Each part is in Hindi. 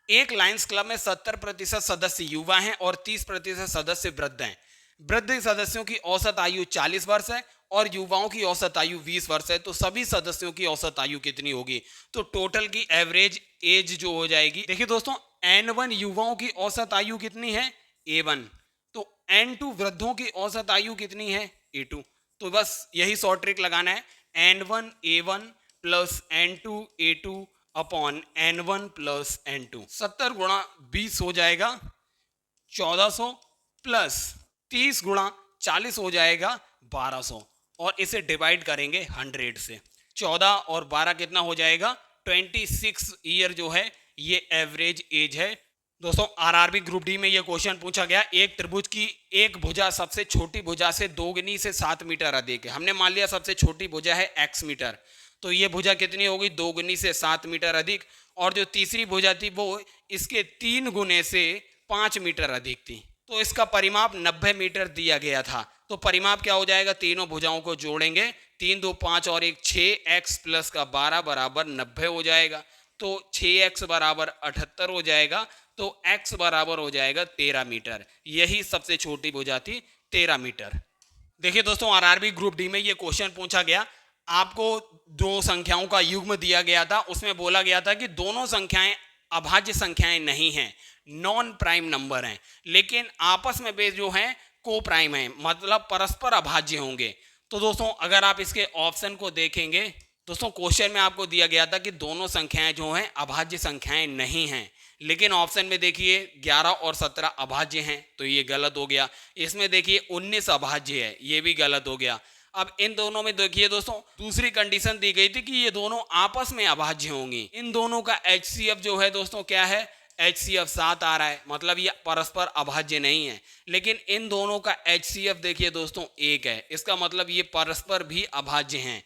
एक लायंस क्लब में 70% सदस्य युवा हैं और 30% सदस्य वृद्ध हैं। वृद्ध सदस्यों की औसत आयु 40 वर्ष है और युवाओं की औसत आयु 20 वर्ष है। तो सभी सदस्यों की औसत आयु कितनी होगी? तो टोटल की एवरेज एज जो हो जाएगी, देखिए दोस्तों, N1 युवाओं की औसत आयु कितनी है? A1। तो N2 वृद्धों की औसत आयु कितनी है? A2। तो बस यही शॉर्ट ट्रिक लगाना है, N1 A1 plus N2 A2 upon N1 plus N2। 70 गुणा 20 हो जाएगा 1400 प्लस 30 गुणा 40 हो जाएगा 1200 और इसे डिवाइड करेंगे 100 से। 14 और 12 कितना हो जाएगा? 26 ईयर जो है ये एवरेज एज है। दोस्तों आरआरबी ग्रुप डी में ये क्वेश्चन पूछा गया, एक त्रिभुज की एक भुजा सबसे छोटी भुजा से दोगुनी से 7 मीटर अधिक है। हमने मान लिया सबसे छोटी भुजा है x मीटर, तो ये भुजा कितनी होगी? दोगुनी से 7 मीटर अधिक। और जो तीसरी भुजा थी वो इसके 3 गुने से 5 मीटर अधिक थी। तो इसका परिमाप 90 मीटर दिया गया था। तो परिमाप क्या हो जाएगा? तीनों भुजाओं को जोड़ेंगे, 3 2 5 और 1 6x प्लस का 12 बराबर 90 हो जाएगा। तो 6x बराबर 78 हो जाएगा। तो x बराबर हो जाएगा 13 मीटर। यही सबसे छोटी भुजा थी, 13 मीटर। देखिए दोस्तों आरआरबी ग्रुप डी में ये क्वेश्चन पूछा गया, आपको दो संख्याओं का युग्म दिया गया था, उसमें बोला गया था कि दोनों संख्याएं अभाज्य संख्याएं नहीं हैं, नॉन प्राइम नंबर हैं, लेकिन आपस में वे जो हैं को प्राइम हैं, मतलब परस्पर अभाज्य होंगे। तो दोस्तों अगर आप इसके ऑप्शन को देखेंगे, दोस्तों क्वेश्चन में आपको दिया गया था कि दोनों संख्याएं जो हैं अभाज्य संख्याएं नहीं हैं, लेकिन ऑप्शन में देखिए 11 और 17 अभाज्य हैं, तो ये गलत हो गया। इसमें देखिए 19 अभाज्य है, ये भी गलत हो गया। अब इन दोनों में देखिए दोस्तों दूसरी कंडीशन दी गई थी कि ये दोनों आपस में अभाज्य होंगी। इन दोनों का HCF जो है दोस्तों क्या है? HCF 7 आ रहा है, मतलब ये परस्पर अभाज्य नहीं है। लेकिन इन दोनों का HCF देखिए दोस्तों 1 है, इसका मतलब ये परस्पर भी अभाज्य हैं।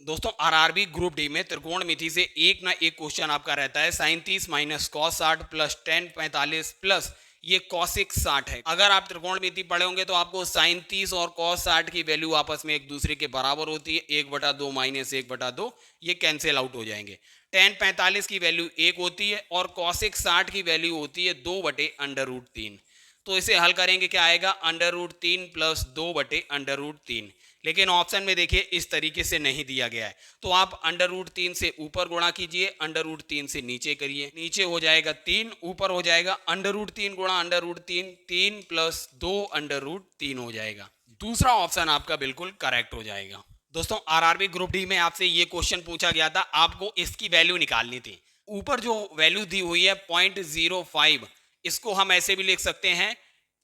दोस्तों आरआरबी ग्रुप डी में त्रिकोणमिति से एक ना एक क्वेश्चन आपका रहता है, sine 30 minus cos 60 plus ten 45 plus ये कॉसिक 60 है। अगर आप त्रिकोणमिति पढ़े होंगे तो आपको साइन 30 और कॉस 60 की वैल्यू आपस में एक दूसरे के बराबर होती है, 1/2 माइनस 1/2, ये कैंसिल आउट हो जाएंगे। टेन 45 की वैल्यू 1 होती है और कॉसिक 60 की वैल्यू होती है 2/√3। तो इसे हल करेंगे, क्या आएगा? √3 प्लस 2/√3। लेकिन ऑप्शन में देखिए इस तरीके से नहीं दिया गया है, तो आप √3 से ऊपर गुणा कीजिए, √3 से नीचे करिए, नीचे हो जाएगा 3, ऊपर हो जाएगा √3 गुणा √3, 3 प्लस 2√3 हो जाएगा। दूसरा ऑप्शन आपका बिल्कुल करेक्ट हो जाएगा। दोस्तों आरआरबी ग्रुप डी में आपसे ये क्वेश्चन पूछा गया था, आपको इसकी वैल्यू निकालनी थी। ऊपर जो वैल्यू दी हुई है 0.05, इसको हम ऐसे भी लिख सकते हैं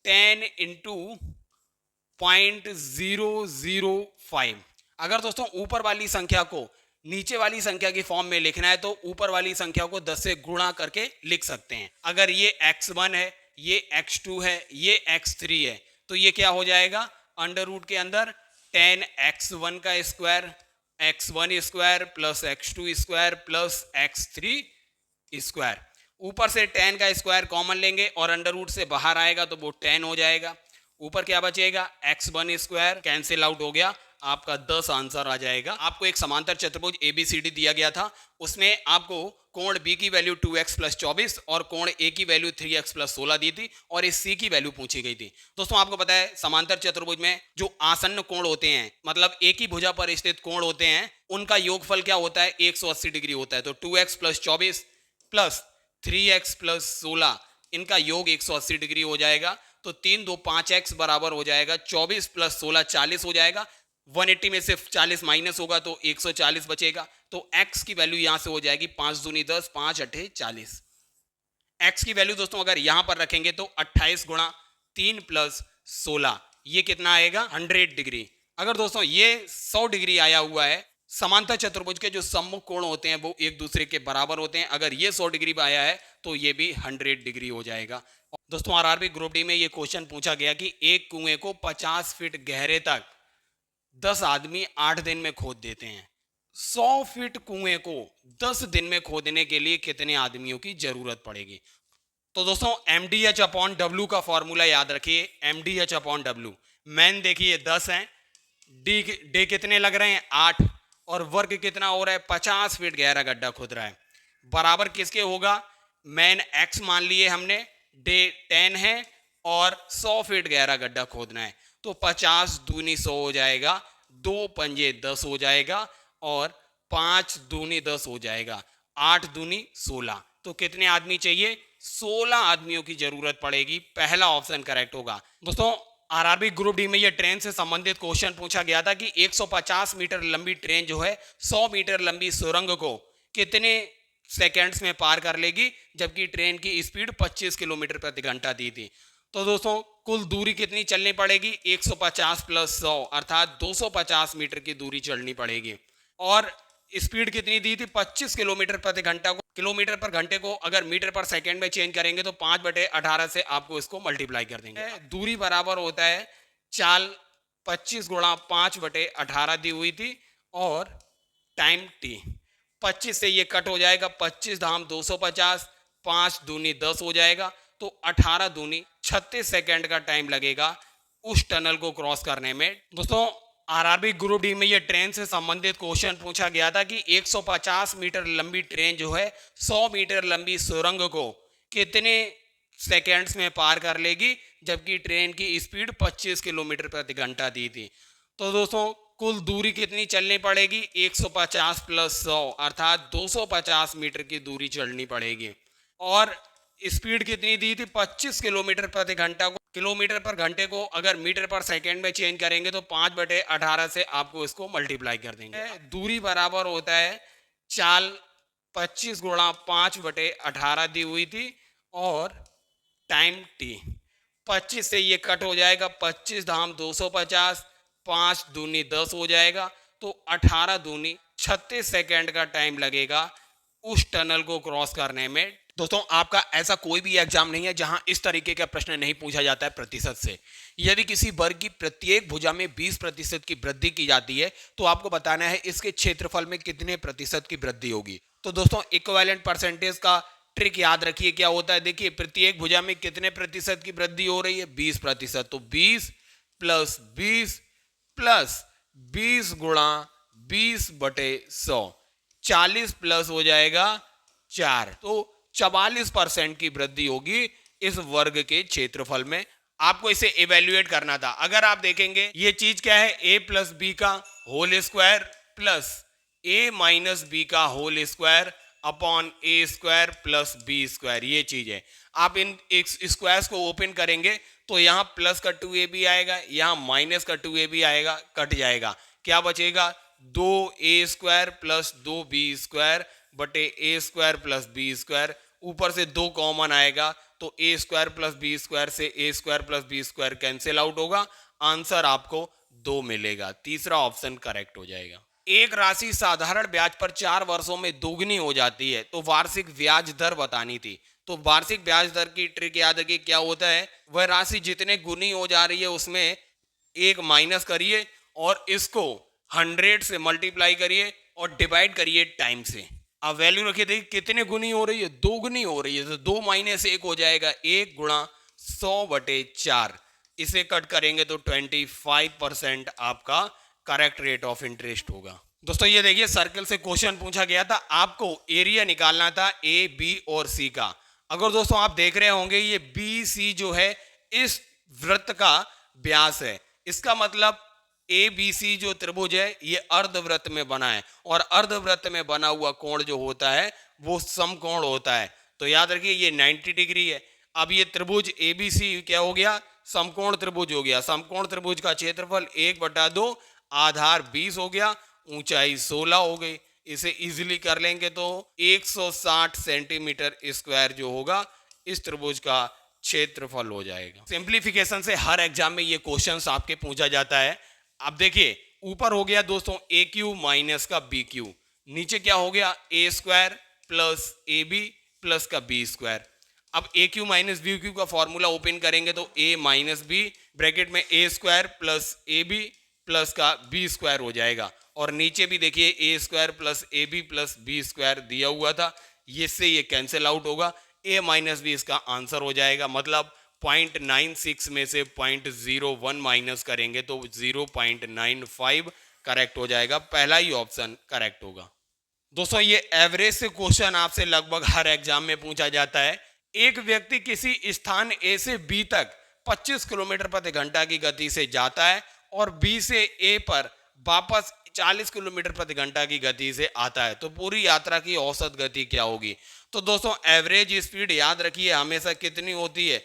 10 इंटू 0.005। अगर दोस्तों ऊपर वाली संख्या को नीचे वाली संख्या की फॉर्म में लिखना है तो ऊपर वाली संख्या को 10 से गुणा करके लिख सकते हैं। अगर ये x1 है, ये x2 है, ये x3 है, तो ये क्या हो जाएगा? अंडर रूट के अंदर 10x1 का square, x1 square plus x2 square plus x3 square. ऊपर से 10 का स्क्वायर कॉमन लेंगे और अंडर रूट से बाहर आएगा तो वो 10 हो जाएगा। ऊपर क्या बचेगा? x1 स्क्वायर कैंसिल आउट हो गया, आपका 10 आंसर आ जाएगा। आपको एक समांतर चतुर्भुज ABCD दिया गया था, उसमें आपको कोण B की वैल्यू 2x प्लस 24 और कोण A की वैल्यू 3x प्लस 16 दी थी और इस C की वैल्यू पूछी गई थी। दोस्तों आपको पता है समांतर चतुर्भुज में जो आसन्न कोण होते हैं, मतलब एक ही भुजा पर स्थित कोण होते हैं, उनका योगफल क्या होता है? 180 डिग्री होता है। तो 2x plus 24 plus 3x plus 16, इनका योग 180 डिग्री हो जाएगा। तो 3 2 5x बराबर हो जाएगा 24 प्लस 16 40 हो जाएगा। 180 में से 40 माइनस होगा तो 140 बचेगा। तो x की वैल्यू यहां से हो जाएगी 5 दूनी 10, 5 8 40। x की वैल्यू दोस्तों अगर यहां पर रखेंगे तो 28 गुणा 3 प्लस 16, ये कितना आएगा? 100 डिग्री। अगर दोस्तों ये 100 डिग्री आया हुआ है, समांतर चतुर्भुज के जो सम्मुख कोण होते हैं वो एक दूसरे के बराबर होते हैं, अगर ये 100 डिग्री पर आया है तो ये भी 100 डिग्री हो जाएगा। दोस्तों आरआरबी ग्रुप डी में ये क्वेश्चन पूछा गया कि एक कुएं को 50 फीट गहरे तक 10 आदमी 8 दिन में खोद देते हैं। 100 फीट कुएं को 10 दिन में खोदने के लिए कितने आदमियों की जरूरत पड़ेगी? तो दोस्तों MDH/W का फॉर्मूला याद रखिए, MDH/W। मैन देखिए 10 है, डी कितने लग रहे हैं? 8, और वर्ग कितना हो रहा है? 50 फीट गहरा गड्ढा खुद रहा है, बराबर किसके होगा? मैन एक्स मान लिए हमने, डे 10 है और 100 फीट गहरा गड्ढा खोदना है। तो 50 दूनी 100 हो जाएगा, 2 पंजे 10 हो जाएगा और 5 दूनी 10 हो जाएगा, 8 दूनी 16। तो कितने आदमी चाहिए? 16 आदमियों की जरूरत पड़ेगी। पहला ऑप्शन करेक्ट होगा। दोस्तों आरआरबी ग्रुप डी में ये ट्रेन से संबंधित क्वेश्चन पूछा गया था कि 150 मीटर लंबी ट्रेन जो है 100 मीटर लंबी सुरंग को कितने सेकेंड्स में पार कर लेगी, जबकि ट्रेन की स्पीड 25 किलोमीटर प्रति घंटा दी थी। तो दोस्तों कुल दूरी कितनी चलनी पड़ेगी? 150 प्लस 100 अर्थात 250 मीटर की दूरी चलनी पड़ेगी। और स्पीड कितनी दी थी? 25 किलोमीटर प्रति घंटा को किलोमीटर पर घंटे को अगर मीटर पर सेकंड में चेंज करेंगे तो 5/18 से आपको इसको मल्टीप्लाई कर देंगे। दूरी बराबर होता है चाल 25 गुणा 5/18 दी हुई थी और टाइम टी। 25 से ये कट हो जाएगा, 25 धाम 250, 5 दूनी 10 हो जाएगा, तो 18 दूनी 36 सेकेंड का टाइम लगेगा उस टनल को क्रॉस करने में। दोस्तों आरआरबी ग्रुप डी में ये ट्रेन से संबंधित क्वेश्चन पूछा गया था कि 150 मीटर लंबी ट्रेन जो है 100 मीटर लंबी सुरंग को कितने सेकेंड्स में पार कर लेगी, जबकि ट्रेन की स्पीड 25 किलोमीटर प्रति घंटा दी थी। तो दोस्तों कुल दूरी कितनी चलनी पड़ेगी? 150 प्लस 100 अर्थात 250 मीटर की दूरी चलनी पड़ेगी। और स्पीड कितनी दी थी? 25 किलोमीटर प्रति घंटा को किलोमीटर पर घंटे को अगर मीटर पर सेकंड में चेंज करेंगे तो 5/18 से आपको इसको मल्टीप्लाई कर देंगे। दूरी बराबर होता है चाल 25 गुणा 5/18 दी हुई थी और टाइम टी। 25 से ये कट हो जाएगा, 25 धाम 250, 5 दूनी 10 हो जाएगा, तो 18 दूनी 36 सेकेंड का टाइम लगेगा उस टनल को क्रॉस करने में। दोस्तों आपका ऐसा कोई भी एग्जाम नहीं है जहां इस तरीके का प्रश्न नहीं पूछा जाता है प्रतिशत से। यदि किसी वर्ग की प्रत्येक भुजा में 20% की वृद्धि की जाती है तो आपको बताना है इसके क्षेत्रफल में कितने प्रतिशत की वृद्धि होगी। तो दोस्तों इक्विवेलेंट परसेंटेज का ट्रिक याद रखिए क्या होता है। देखिए प्रत्येक भुजा में कितने प्रतिशत की वृद्धि हो रही है? 20%। तो 20 प्लस 20 प्लस 20 गुणा 20/100, 40 प्लस हो जाएगा 4, तो 44% की वृद्धि होगी इस वर्ग के क्षेत्रफल में। आपको इसे इवेल्युएट करना था। अगर आप देखेंगे ये चीज क्या है? a प्लस बी का whole square plus a minus B का whole square upon A square plus B square, ये चीज है। आप इन स्क्वायर्स को ओपन करेंगे तो यहाँ प्लस का 2ab आएगा, यहाँ माइनस का 2ab आएगा, कट जाएगा, क्या बचेगा? 2a square plus 2b square बटे A square plus B square. ऊपर से 2 कॉमन आएगा तो A square plus B square से A square plus B square cancel out होगा, आंसर आपको 2 मिलेगा। तीसरा ऑप्शन करेक्ट हो जाएगा। एक राशि साधारण ब्याज पर 4 वर्षों में दोगुनी हो जाती है तो वार्षिक ब्याज दर बतानी थी। तो वार्षिक ब्याज दर की ट्रिक याद रखिए क्या होता है। वह राशि जितने गुनी हो जा रही है उसमें एक माइनस करिए और इसको 100 से मल्टीप्लाई करिए और डिवाइड करिए टाइम से। अब वैल्यू रखिए, देखिए कितने गुनी हो रही है? 2 गुनी हो रही है, तो 2 माइनस 1 हो जाएगा, 1 गुणा 100/4। इसे कट करेंगे तो 25% आपका करेक्ट रेट ऑफ इंटरेस्ट होगा। दोस्तों ये देखिए सर्कल से क्वेश्चन पूछा गया था, आपको एरिया निकालना था ए बी और सी का। अगर दोस्तों आप देख रहे होंगे ये बी सी जो है इस वृत्त का व्यास है, इसका मतलब ए बी सी जो त्रिभुज है ये अर्धवृत्त में बना है और अर्धवृत्त में बना हुआ कोण जो होता है वो समकोण होता है। तो याद रखिए ये 90 डिग्री है। अब ये त्रिभुज ए बी सी क्या हो गया? समकोण त्रिभुज हो गया। समकोण त्रिभुज का क्षेत्रफल 1/2, आधार 20 हो गया, ऊंचाई 16 हो गई। इसे इजीली कर लेंगे तो 160 सेंटीमीटर स्क्वायर जो होगा इस त्रिभुज का क्षेत्रफल हो जाएगा। सिंप्लीफिकेशन से हर एग्जाम में ये क्वेश्चंस आपके पूछा जाता है। अब देखिए ऊपर हो गया दोस्तों ए क्यू माइनस का बी क्यू, नीचे क्या हो गया? A square plus A B plus का बी स्क्वायर। अब A cube minus B cube का फॉर्मूला ओपन करेंगे तो ए माइनस बी ब्रैकेट में A square plus A B plus का बी स्क्वायर हो जाएगा। और नीचे भी देखिए A square plus A B plus B square दिया हुआ था, इससे ये कैंसिल आउट होगा, ए माइनस बी इसका आंसर हो जाएगा। मतलब 0.96 में से 0.01 माइनस करेंगे तो 0.95 करेक्ट हो जाएगा। पहला ही ऑप्शन करेक्ट होगा। दोस्तों ये एवरेज से क्वेश्चन आपसे लगभग हर एग्जाम में पूछा जाता है। एक व्यक्ति किसी स्थान ए से बी तक 25 किलोमीटर प्रति घंटा की गति से जाता है और बी से ए पर वापस 40 किलोमीटर प्रति घंटा की गति से आता है, तो पूरी यात्रा की औसत गति क्या होगी? तो दोस्तों एवरेज स्पीड याद रखिए हमेशा कितनी होती है,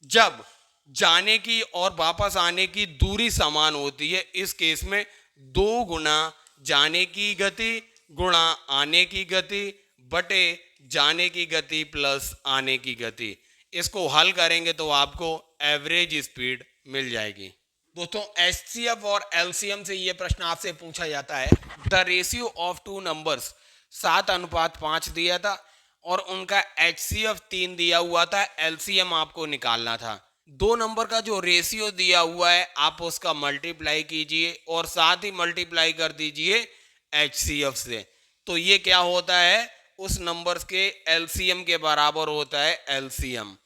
जब जाने की और वापस आने की दूरी समान होती है। इस केस में 2 गुना जाने की गति गुणा आने की गति बटे जाने की गति प्लस आने की गति। इसको हल करेंगे तो आपको एवरेज स्पीड मिल जाएगी। दोस्तों एचसीएफ और एलसीएम से ये प्रश्न आपसे पूछा जाता है, the ratio of two numbers 7:5 दिया था और उनका एचसीएफ 3 दिया हुआ था, एलसीएम आपको निकालना था। दो नंबर का जो रेशियो दिया हुआ है आप उसका मल्टीप्लाई कीजिए और साथ ही मल्टीप्लाई कर दीजिए एचसीएफ से, तो ये क्या होता है, उस नंबर्स के एलसीएम के बराबर होता है एलसीएम।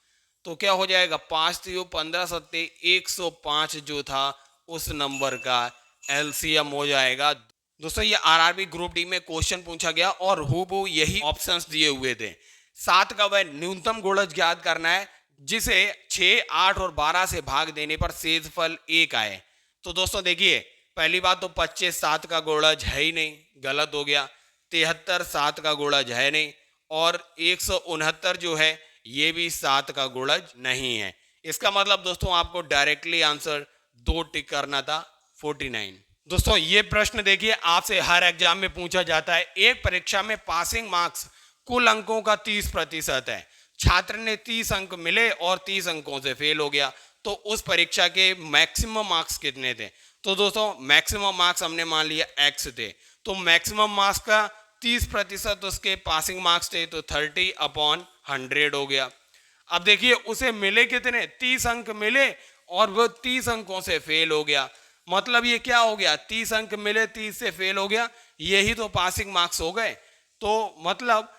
तो क्या हो जाएगा, 5 3 15 7 105 जो था उस नंबर का एलसीएम हो जाएगा। दोस्तों ये आरआरबी ग्रुप डी में क्वेश्चन पूछा गया और हूबहू यही ऑप्शंस दिए हुए थे। 7 का वह न्यूनतम गुणज ज्ञात करना है जिसे 6, 8 और 12 से भाग देने पर शेषफल 1 आए। तो दोस्तों देखिए पहली बात तो 25 7 का गुणज है ही नहीं, गलत हो गया। 73 7 का गुणज है नहीं और 169 जो है ये भी 7 का गुणज नहीं है। इसका मतलब दोस्तों आपको डायरेक्टली आंसर 2 टिक करना था, 49। दोस्तों ये प्रश्न देखिए आपसे हर एग्जाम में पूछा जाता है। एक परीक्षा में पासिंग मार्क्स कुल अंकों का 30% है। छात्र ने 30 अंक मिले और 30 अंकों से फेल हो गया, तो उस परीक्षा के मैक्सिमम मार्क्स कितने थे? तो दोस्तों मैक्सिमम मार्क्स हमने मान लिया x थे, तो मैक्सिमम मार्क्स का 30% उसके पासिंग मार्क्स थे, तो 30/100 हो गया। अब देखिए उसे मिले कितने, 30 अंक मिले और वो 30 अंकों से फेल हो गया। मतलब ये क्या हो गया, 30 अंक मिले 30 से फेल हो गया, यही तो पासिंग मार्क्स हो गए। तो मतलब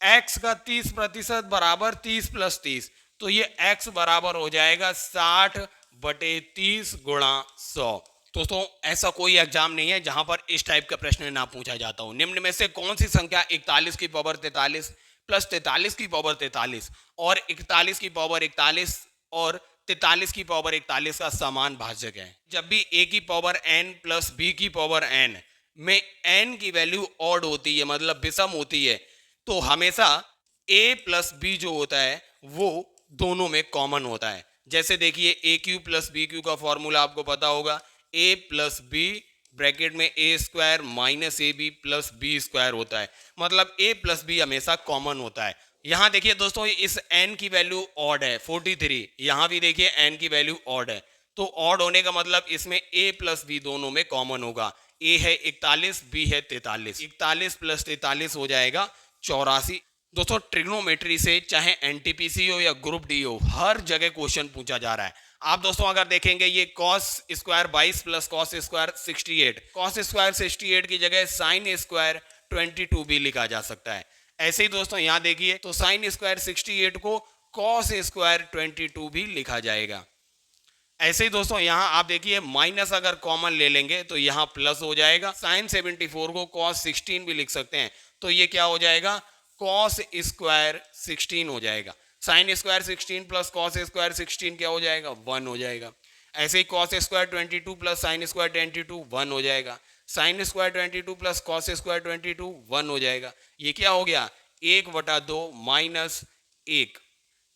x का 30% बराबर 30 + 30, तो ये x बराबर हो जाएगा 60/30 गुणा 100। दोस्तों ऐसा कोई एग्जाम नहीं है जहां पर इस टाइप का प्रश्न ना पूछा जाता हो। निम्न में से कौन सी संख्या 41 की पावर 43 प्लस 43 की पावर 43 और 41 की पावर 41 और 43 की पावर 41 का समान भाजक है? जब भी a की पावर n प्लस b की पावर n में n की वैल्यू ऑड होती है, मतलब विषम होती है, तो हमेशा a प्लस b जो होता है वो दोनों में कॉमन होता है। जैसे देखिए a³ प्लस b³ का फॉर्मूला आपको पता होगा, a प्लस बी ब्रैकेट में a² minus ab plus b² होता है, मतलब a प्लस b हमेशा कॉमन होता है। यहाँ देखिए दोस्तों इस n की वैल्यू ऑड है 43, यहाँ भी देखिए n की वैल्यू ऑड है, तो ऑड होने का मतलब इसमें a प्लस b दोनों में कॉमन होगा। a है 41, b है 43, 41 + 43 हो जाएगा 84। दोस्तों ट्रिग्नोमेट्री से चाहे एनटीपीसी हो या ग्रुप डी हो, हर जगह क्वेश्चन पूछा जा रहा है। आप दोस्तों अगर देखेंगे ये cos square 22 plus cos square 68, cos square 68 की जगह sin स्क्वायर 22 भी लिखा जा सकता है। ऐसे ही दोस्तों यहाँ देखिए तो sin स्क्वायर 68 को cos स्क्वायर 22 भी लिखा जाएगा। ऐसे ही दोस्तों यहाँ आप देखिए माइनस अगर कॉमन ले लेंगे तो यहाँ प्लस हो जाएगा। sin 74 को cos 16 भी लिख सकते हैं, तो ये क्या हो जाएगा, cos स्क्वायर 16 हो जाएगा। sin square 16 plus cos square 16 क्या हो जाएगा, 1 हो जाएगा। ऐसे ही cos square 22 plus sin square 22 1 हो जाएगा। sin square 22 plus cos square 22 1 हो जाएगा। ये क्या हो गया, 1/2 माइनस 1,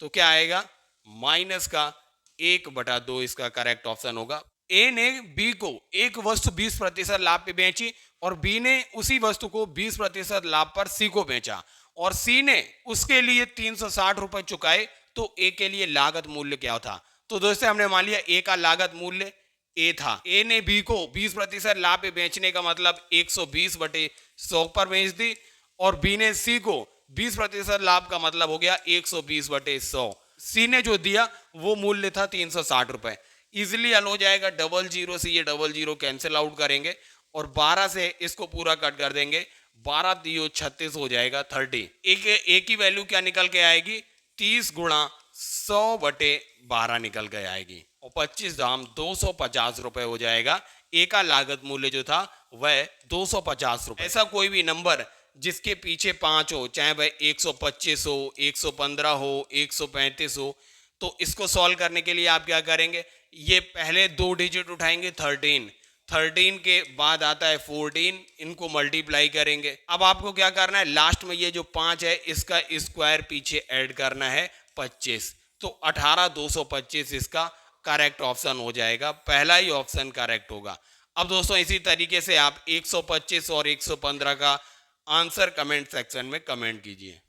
तो क्या आएगा, माइनस का 1/2 इसका करेक्ट ऑप्शन होगा। ए ने बी को एक वस्तु 20% लाभ पे बेची और बी ने उसी वस्तु को 20% लाभ पर सी को बेचा और सी ने उसके लिए 360 रुपए चुकाए, तो ए के लिए लागत मूल्य क्या था? तो दोस्तों हमने मान लिया ए का लागत मूल्य ए था। ए ने बी को 20% लाभ पे बेचने का मतलब 120/100 पर बेच दी और बी ने सी को 20% लाभ का मतलब हो गया 120/100। सी ने जो दिया वो मूल्य था 360 रुपए। इजिली हल हो जाएगा, 00 से ये 00 कैंसिल आउट करेंगे और 12 से इसको पूरा कट कर देंगे, 12 दियो 36 हो जाएगा 30। एक की वैल्यू क्या निकल के आएगी, 30 गुणा 100/12 निकल के आएगी और 25 दाम 250 रुपए हो जाएगा। ए का लागत मूल्य जो था वह 250 रुपए। ऐसा कोई भी नंबर जिसके पीछे 5 हो, चाहे वह 125 हो, 115 हो, 135 हो, तो इसको सॉल्व करने के लिए आप क्या करेंगे, ये पहले 2 डिजिट उठाएंगे 13 के बाद आता है 14, इनको मल्टीप्लाई करेंगे। अब आपको क्या करना है, लास्ट में ये जो 5 है इसका स्क्वायर पीछे ऐड करना है 25, तो 18,225 इसका करेक्ट ऑप्शन हो जाएगा, पहला ही ऑप्शन करेक्ट होगा। अब दोस्तों इसी तरीके से आप 125 और 115 का आंसर कमेंट सेक्शन में कमेंट कीजिए।